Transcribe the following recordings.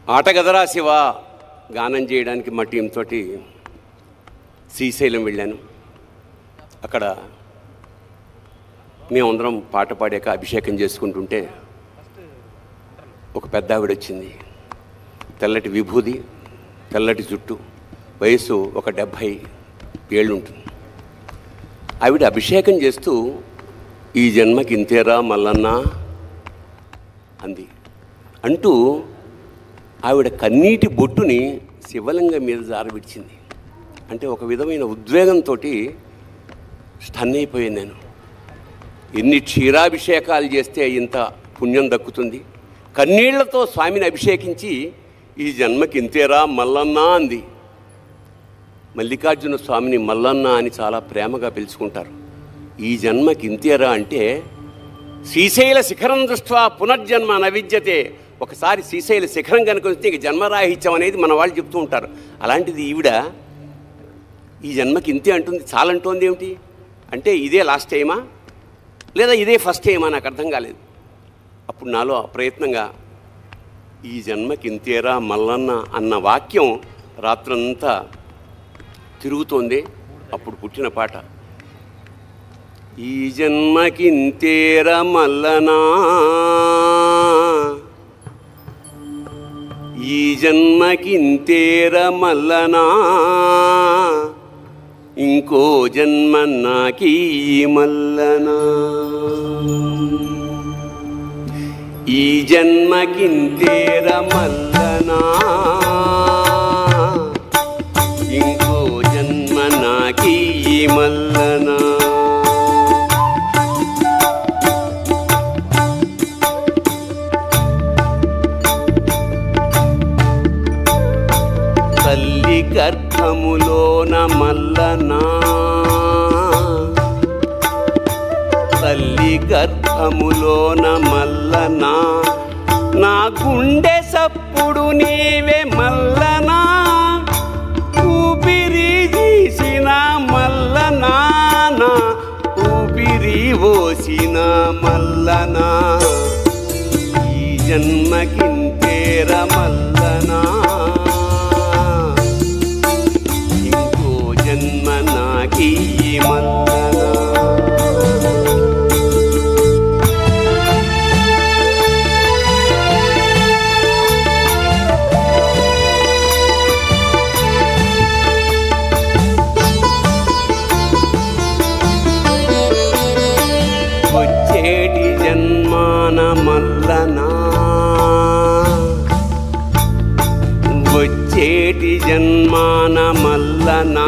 ఆటగదరా శివ గానం చేయడానికి మా టీంతో శ్రీశైలం వెళ్ళాను. అక్కడ మేమందరం పాట పాడాక అభిషేకం చేసుకుంటుంటే ఒక పెద్ద ఆవిడ వచ్చింది. తెల్లటి విభూది, తెల్లటి జుట్టు, వయసు ఒక 70 ఏళ్ళు ఉంటుంది. ఆవిడ అభిషేకం చేస్తూ ఈ జన్మకి ఇంతేరా మల్లన్న అంది. అంటూ ఆవిడ కన్నీటి బొట్టుని శివలింగం మీద జారవిడిచింది. అంటే ఒక విధమైన ఉద్వేగంతో స్టన్ అయిపోయాను నేను. ఎన్ని క్షీరాభిషేకాలు చేస్తే ఇంత పుణ్యం దక్కుతుంది? కన్నీళ్లతో స్వామిని అభిషేకించి ఈ జన్మకి ఇంతేరా మల్లన్న అంది. మల్లికార్జున స్వామిని మల్లన్న అని చాలా ప్రేమగా పిలుచుకుంటారు. ఈ జన్మకి ఇంతేరా అంటే శ్రీశైల శిఖరం దృష్ట్యా పునర్జన్మ నవిద్యతే. ఒకసారి శ్రీశైల శిఖరం కనుక వస్తే ఇక జన్మరాహిత్యం అనేది మన వాళ్ళు చెప్తూ ఉంటారు. అలాంటిది ఈవిడ ఈ జన్మకి ఇంతే అంటుంది. చాలంటోంది ఏమిటి అంటే ఇదే లాస్ట్ టైమా లేదా ఇదే ఫస్ట్ టైమా నాకు అర్థం కాలేదు. అప్పుడు నాలో ప్రయత్నంగా ఈ జన్మకి ఇంతేరా మల్లన్న అన్న వాక్యం రాత్రంతా తిరుగుతోంది. అప్పుడు పుట్టిన పాట ఈ జన్మకి ఇంతేరా మల్లనా, ఈ జన్మకి ఇంతేరా మల్లనా, ఇంకో జన్మ నాకీ మల్లనా, ఈ జన్మకి ఇంతేరా మల్లనా, ఇంకో జన్మ నాకీ మల్లనా. తల్లి గర్భములోన మల్లనా, తల్లి గర్భములోన మల్లనా, నా గుండె సప్పుడు నీవే మల్లనా, ఊపిరి తీసిన మల్లనా, నా ఊపిరి పోసిన మల్లనా, ఈ జన్మకింతేర మల్లనా, ఇంకో జన్మ నాకీ మల్లనా. వచ్చేటి జన్మాన మల్లనా, వచ్చేటి జన్మాన మల్లనా,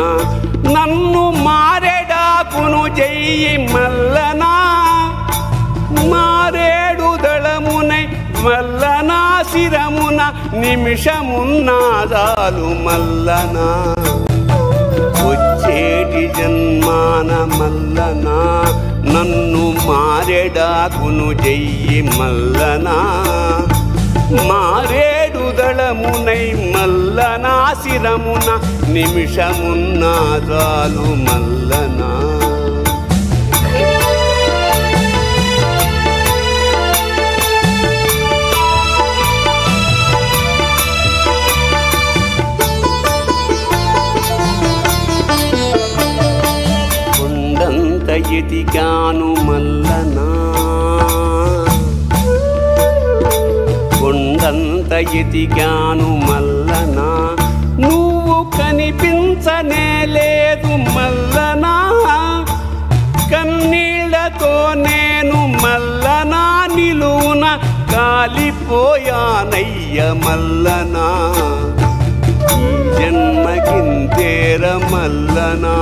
నన్ను మారెడాకును చెయ్యి మల్లనా, మారేడు దళమునై మల్లనా, శిరమున నిమిషమున్నాదాలు మల్లనా, వచ్చేటి జన్మాన మల్లనా, నన్ను మారెడాకును చెయ్యి మల్లనా, మారేడు దళమునై మల్లనా, శిరమున నిమిషమున్నాదాలు మల్లనా. కొండంత ఎదిగాను మల్లనా, కొండంత ఎదిగాను మల్లనా, నువ్వు కనిపించనే లేదు మల్లనా, కన్నీళ్లతో నేను మల్లనా, నిలువున కాలిపోయానయ్య మల్లనా, ఈ జన్మకింతేర మల్లనా,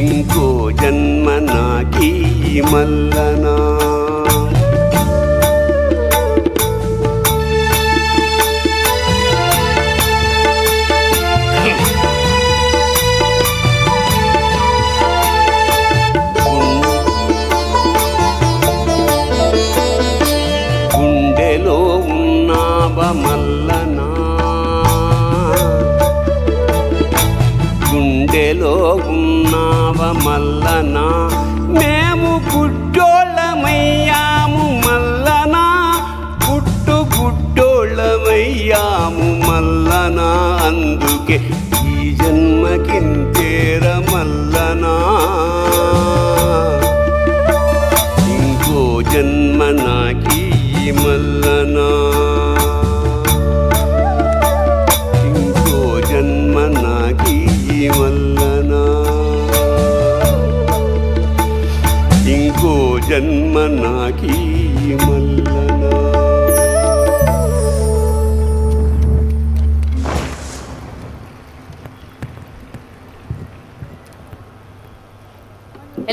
ఇంకో జన్మ నాకీ మల్లనా. గుండెలో ఉన్నావా మల్లనా, గుండెలో ఉన్నావా మల్లనా, మేము గుడ్డోళ్ళమయ్యాము మల్లనా, పుట్ట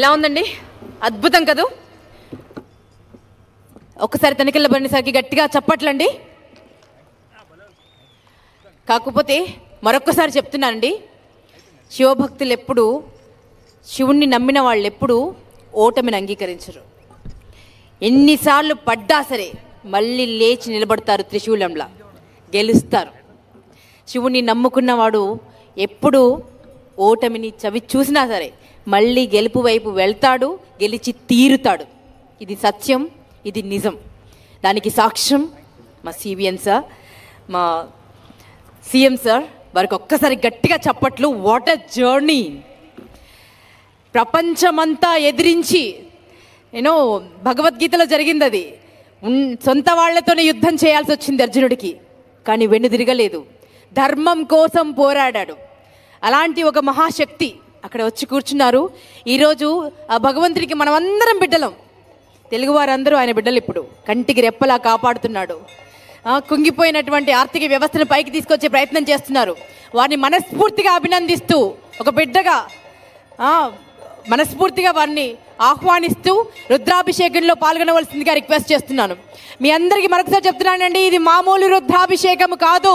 ఎలా ఉందండి? అద్భుతం కదూ? ఒక్కసారి తనిఖీల బరిసారికి గట్టిగా చప్పట్లండి. కాకపోతే మరొక్కసారి చెప్తున్నానండి, శివభక్తులు ఎప్పుడు, శివుణ్ణి నమ్మిన వాళ్ళు ఎప్పుడు ఓటమిని అంగీకరించరు. ఎన్నిసార్లు పడ్డా సరే మళ్ళీ లేచి నిలబడతారు, త్రిశూలంలా గెలుస్తారు. శివుణ్ణి నమ్ముకున్నవాడు ఎప్పుడు ఓటమిని చవి చూసినా సరే మళ్ళీ గెలుపు వైపు వెళ్తాడు, గెలిచి తీరుతాడు. ఇది సత్యం, ఇది నిజం. దానికి సాక్ష్యం మా సిబిఎన్ సార్, మా సీఎం సార్. వారికి ఒక్కసారి గట్టిగా చప్పట్లు. What a journey! ప్రపంచమంతా ఎదిరించి, భగవద్గీతలో జరిగింది అది. సొంత వాళ్లతోనే యుద్ధం చేయాల్సి వచ్చింది అర్జునుడికి, కానీ వెనుదిరగలేదు. ధర్మం కోసం పోరాడాడు. అలాంటి ఒక మహాశక్తి అక్కడ వచ్చి కూర్చున్నారు. ఈరోజు ఆ భగవంతుడికి మనం అందరం బిడ్డలం. తెలుగువారందరూ ఆయన బిడ్డలు. ఇప్పుడు కంటికి రెప్పలా కాపాడుతున్నాడు. కుంగిపోయినటువంటి ఆర్థిక వ్యవస్థను పైకి తీసుకొచ్చే ప్రయత్నం చేస్తున్నారు. వారిని మనస్ఫూర్తిగా అభినందిస్తూ, ఒక బిడ్డగా మనస్ఫూర్తిగా వారిని ఆహ్వానిస్తూ రుద్రాభిషేకంలో పాల్గొనవలసిందిగా రిక్వెస్ట్ చేస్తున్నాను. మీ అందరికీ మరొకసారి చెప్తున్నానండి, ఇది మామూలు రుద్రాభిషేకం కాదు.